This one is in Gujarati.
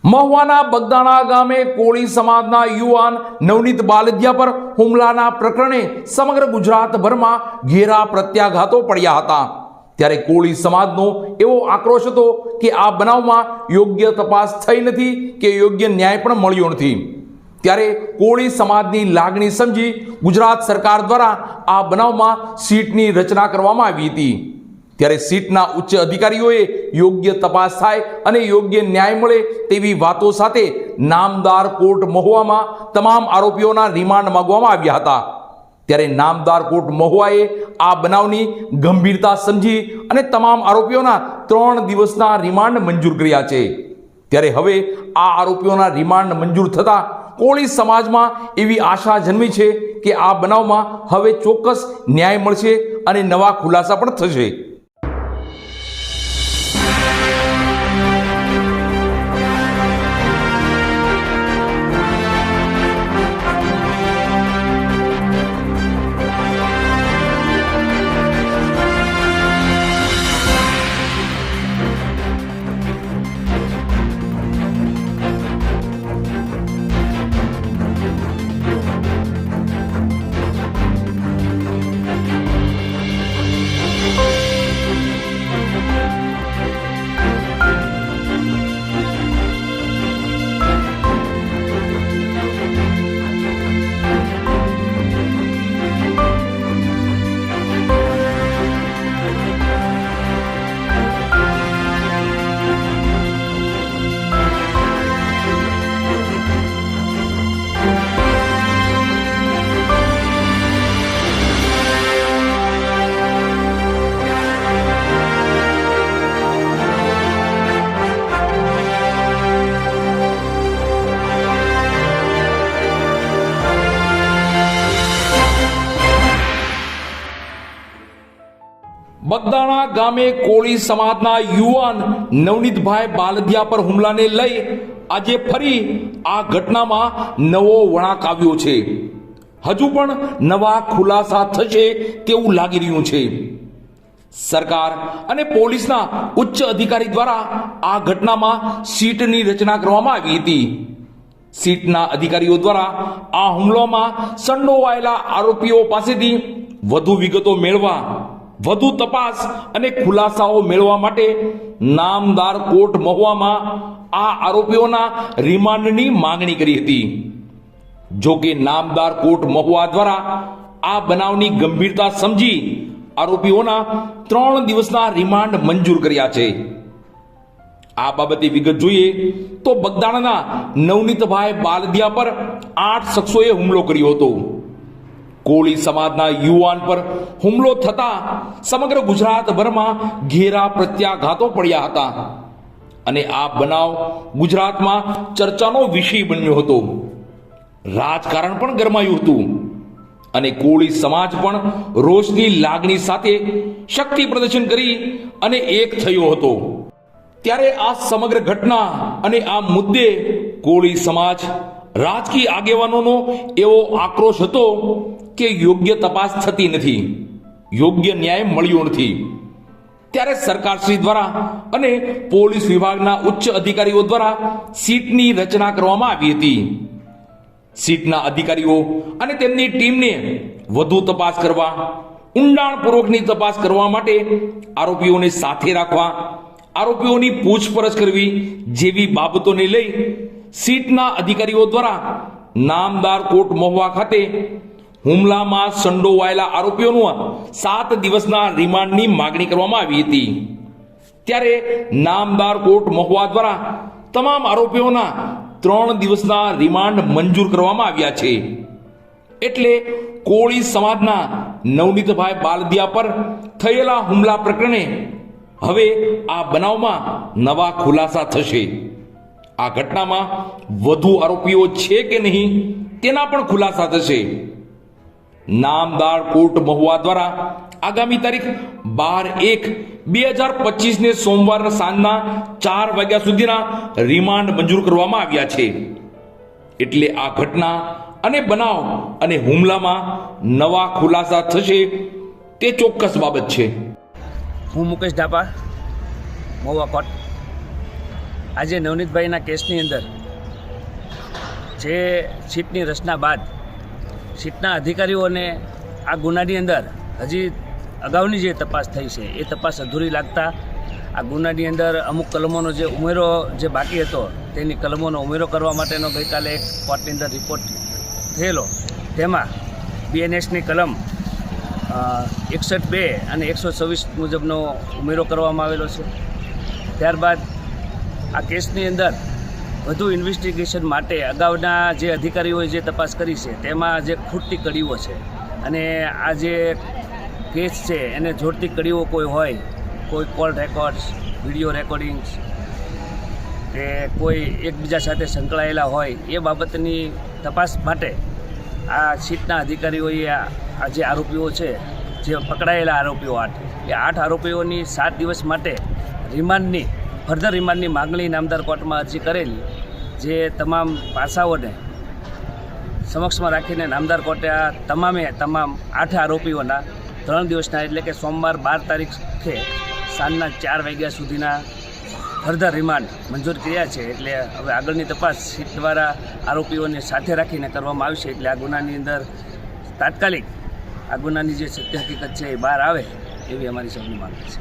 મહુવાના બગદાણા ગામે કોળી સમાજના યુવાન નવનીત બાલદિયા પર હુમલાના પ્રકરણે સમગ્ર ગુજરાતભરમાં ઘેરા પ્રત્યાઘાતો પડ્યા હતા। ત્યારે કોળી સમાજનો એવો આક્રોશ હતો કે આ બનાવમાં યોગ્ય તપાસ થઈ નથી કે યોગ્ય ન્યાય પણ મળ્યો નથી। ત્યારે કોળી સમાજની લાગણી સમજી ગુજરાત સરકાર દ્વારા આ બનાવમાં સીટની રચના કરવામાં આવી હતી। ત્યારે સીટના ઉચ્ચ અધિકારીઓએ યોગ્ય તપાસ થાય અને યોગ્ય ન્યાય મળે તેવી વાતો સાથે નામદાર કોર્ટ મહુવામાં તમામ આરોપીઓના રિમાન્ડ માંગવામાં આવ્યા હતા। ત્યારે નામદાર કોર્ટ મહુવાએ આ બનાવની ગંભીરતા સમજી અને તમામ આરોપીઓના 3 દિવસના રિમાન્ડ મંજૂર કર્યા છે। ત્યારે હવે આ આરોપીઓના રિમાન્ડ મંજૂર થતા કોળી સમાજમાં એવી આશા જન્મી છે કે આ બનાવમાં હવે ચોક્કસ ન્યાય મળશે અને નવા ખુલાસા પણ થશે। બગદાણા ગામે કોળી સમાજના યુવાન નવનીતભાઈ બાલદિયા પર હુમલાને લઈ આજે ફરી આ ઘટનામાં નવો વળાંક આવ્યો છે। હજુ પણ નવા ખુલાસા થશે તેવું લાગી રહ્યું છે। સરકાર અને પોલીસના ઉચ્ચ અધિકારી દ્વારા આ ઘટનામાં સીટની રચના કરવામાં આવી હતી। સીટના અધિકારીઓ દ્વારા આ હુમલામાં સંડોવાયેલા આરોપીઓ પાસેથી વધુ વિગતો મેળવવા, વધુ તપાસ અને ખુલાસાઓ મેળવવા માટે નામદાર કોર્ટ મહુવામાં આ આરોપીઓના રિમાન્ડની માંગણી કરી હતી। જો કે નામદાર કોર્ટ મહુવા દ્વારા આ બનાવની ગંભીરતા સમજી આરોપીઓના 3 દિવસના રિમાન્ડ મંજૂર કર્યા છે। આ બાબતે વિગત જોઈએ તો બગદાણાના નવનીતભાઈ બાલદિયા પર 8 શખ્સોએ હુમલો કર્યો હતો। કોળી સમાજના યુવાન પર હુમલો થતા સમગ્ર ગુજરાતભરમાં ઘેરા પ્રત્યાઘાતો પડ્યા હતા અને આ બનાવ ગુજરાતમાં ચર્ચાનો વિષય બન્યો હતો। રાજકારણ પણ ગરમાયું હતું અને કોળી સમાજ પણ રોષની લાગણી સાથે શક્તિ પ્રદર્શન કરી અને એક થયો હતો। ત્યારે આ સમગ્ર ઘટના અને આ મુદ્દે કોળી સમાજ રાજકીય આગેવાનોનો એવો આક્રોશ હતો કે યોગ્ય તપાસ થતી નથી, યોગ્ય ન્યાય મળ્યો નથી। ત્યારે સરકારશ્રી દ્વારા અને પોલીસ વિભાગના ઉચ્ચ અધિકારીઓ દ્વારા સીટની રચના કરવામાં આવી હતી। સીટના અધિકારીઓ અને તેમની ટીમને વધુ તપાસ કરવા, ઊંડાણપૂર્વકની તપાસ કરવા માટે આરોપીઓને સાથે રાખવા, આરોપીઓની પૂછપરછ કરવી જેવી બાબતોને લઈ સીટના અધિકારીઓ દ્વારા નામદાર કોર્ટ મહુવા ખાતે હુમલામાં સંડોવાયેલા આરોપીઓનું 7 દિવસના રિમાન્ડની માંગણી કરવામાં આવી હતી। ત્યારે નામદાર કોર્ટ મહુવા દ્વારા તમામ આરોપીઓના 3 દિવસના રિમાન્ડ મંજૂર કરવામાં આવ્યા છે। એટલે કોળી સમાજના નવનીતભાઈ બાલદિયા પર થયેલા હુમલા પ્રકરણે હવે આ બનાવમાં નવા ખુલાસા થશે। આ ઘટનામાં વધુ આરોપીઓ છે કે નહીં તેના પણ ખુલાસા થશે। નામદાર કોર્ટ મહુવા દ્વારા આગામી તારીખ 12/1/2025 ને સોમવાર સાંજના 4 વાગ્યા સુધીના રિમાન્ડ મંજૂર કરવામાં આવ્યા છે। એટલે આ ઘટના અને બનાવ અને હુમલામાં નવા ખુલાસા થશે તે ચોક્કસ બાબત છે। હું મુકેશ ઢાપા, મહુવા કોર્ટ। આજે નવનીતભાઈના કેસની અંદર જે સીટની રચના બાદ સીટના અધિકારીઓને આ ગુનાની અંદર હજી અગાઉની જે તપાસ થઈ છે એ તપાસ અધૂરી લાગતા આ ગુનાની અંદર અમુક કલમોનો જે ઉમેરો જે બાકી હતો તેની કલમોનો ઉમેરો કરવા માટેનો ગઈકાલે એક કોર્ટની અંદર રિપોર્ટ થયેલો. તેમાં BNSની કલમ 61(2) અને 126 મુજબનો ઉમેરો કરવામાં આવેલો છે. ત્યારબાદ આ કેસની અંદર વધુ ઇન્વેસ્ટિગેશન માટે અગાઉના જે અધિકારીઓએ જે તપાસ કરી છે તેમાં જે ખૂટતી કડીઓ છે અને આ જે કેસ છે એને જોડતી કડીઓ કોઈ હોય, કોઈ કોલ રેકોર્ડ્સ, વિડીયો રેકોર્ડિંગ્સ કે કોઈ એકબીજા સાથે સંકળાયેલા હોય એ બાબતની તપાસ માટે આ સીટના અધિકારીઓએ આ જે આરોપીઓ છે, જે પકડાયેલા આરોપીઓ 8 આરોપીઓની 7 દિવસ માટે રિમાન્ડની ફર્ધર રિમાન્ડની માગણી નામદાર કોર્ટમાં અરજી કરેલી, જે તમામ પાસાઓને સમક્ષમાં રાખીને નામદાર કોર્ટે આ તમામ 8 આરોપીઓના 3 દિવસના એટલે કે સોમવાર 12 તારીખે સાંજના 4 વાગ્યા સુધીના ફર્ધર રિમાન્ડ મંજૂર કર્યા છે. એટલે હવે આગળની તપાસ સીટ દ્વારા આરોપીઓને સાથે રાખીને કરવામાં આવશે. એટલે આ ગુનાની અંદર તાત્કાલિક આ ગુનાની જે સત્ય હકીકત છે એ બહાર આવે એવી અમારી સૌની માંગ છે.